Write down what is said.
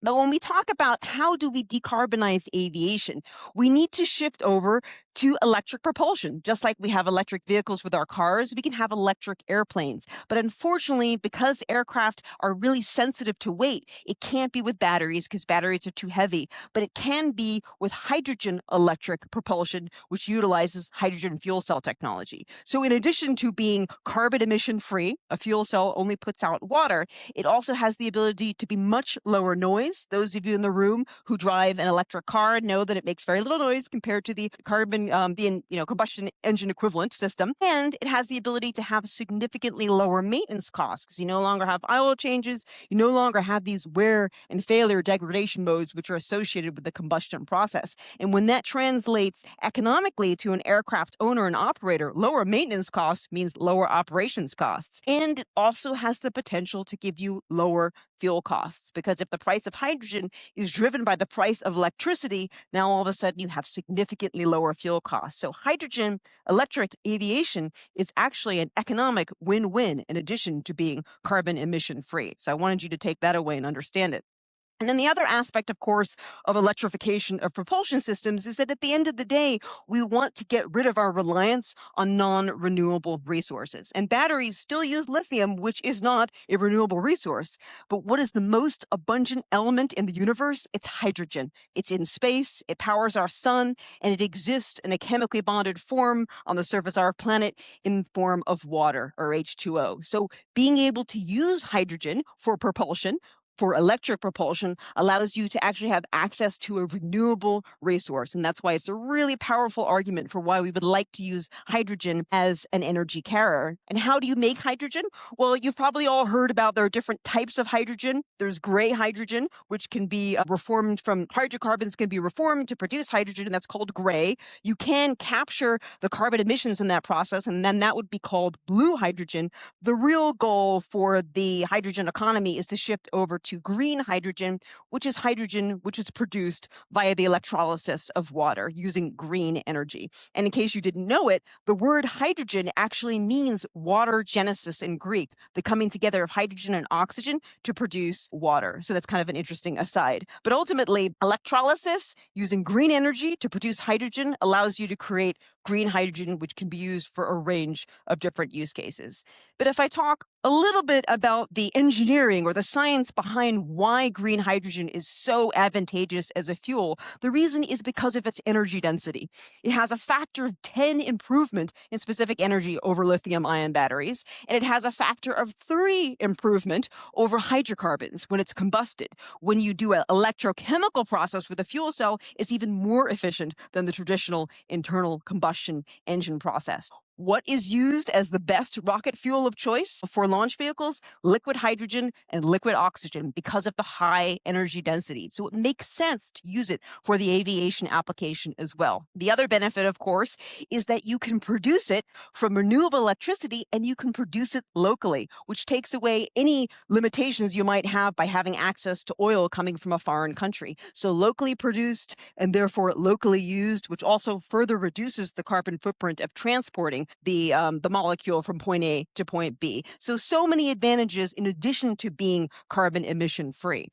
But when we talk about how do we decarbonize aviation, we need to shift over to electric propulsion. Just like we have electric vehicles with our cars, we can have electric airplanes. But unfortunately, because aircraft are really sensitive to weight, it can't be with batteries because batteries are too heavy, but it can be with hydrogen electric propulsion, which utilizes hydrogen fuel cell technology. So in addition to being carbon emission free, a fuel cell only puts out water, it also has the ability to be much lower noise. Those of you in the room who drive an electric car know that it makes very little noise compared to the carbon, combustion engine equivalent system. And it has the ability to have significantly lower maintenance costs because you no longer have oil changes. You no longer have these wear and failure degradation modes, which are associated with the combustion process. And when that translates economically to an aircraft owner and operator, lower maintenance costs means lower operations costs. And it also has the potential to give you lower fuel costs, because if the price of hydrogen is driven by the price of electricity, now all of a sudden you have significantly lower fuel costs. So hydrogen electric aviation is actually an economic win-win in addition to being carbon emission free. So I wanted you to take that away and understand it. And then the other aspect, of course, of electrification of propulsion systems is that at the end of the day, we want to get rid of our reliance on non-renewable resources. And batteries still use lithium, which is not a renewable resource. But what is the most abundant element in the universe? It's hydrogen. It's in space, it powers our sun, and it exists in a chemically bonded form on the surface of our planet in form of water, or H2O. So being able to use hydrogen for propulsion, for electric propulsion, allows you to actually have access to a renewable resource. And that's why it's a really powerful argument for why we would like to use hydrogen as an energy carrier. And how do you make hydrogen? Well, you've probably all heard about there are different types of hydrogen. There's gray hydrogen, which can be reformed from hydrocarbons, can be reformed to produce hydrogen, and that's called gray. You can capture the carbon emissions in that process, and then that would be called blue hydrogen. The real goal for the hydrogen economy is to shift over to green hydrogen which is produced via the electrolysis of water using green energy. And in case you didn't know it, the word hydrogen actually means water genesis in Greek, the coming together of hydrogen and oxygen to produce water. So that's kind of an interesting aside. But ultimately, electrolysis using green energy to produce hydrogen allows you to create green hydrogen, which can be used for a range of different use cases. But if I talk a little bit about the engineering or the science behind why green hydrogen is so advantageous as a fuel, the reason is because of its energy density. It has a factor of 10 improvement in specific energy over lithium-ion batteries, and it has a factor of 3 improvement over hydrocarbons when it's combusted. When you do an electrochemical process with a fuel cell, it's even more efficient than the traditional internal combustion engine process. What is used as the best rocket fuel of choice for launch vehicles? Liquid hydrogen and liquid oxygen because of the high energy density. So it makes sense to use it for the aviation application as well. The other benefit, of course, is that you can produce it from renewable electricity and you can produce it locally, which takes away any limitations you might have by having access to oil coming from a foreign country. So locally produced and therefore locally used, which also further reduces the carbon footprint of transporting the molecule from point A to point B. So many advantages in addition to being carbon emission free.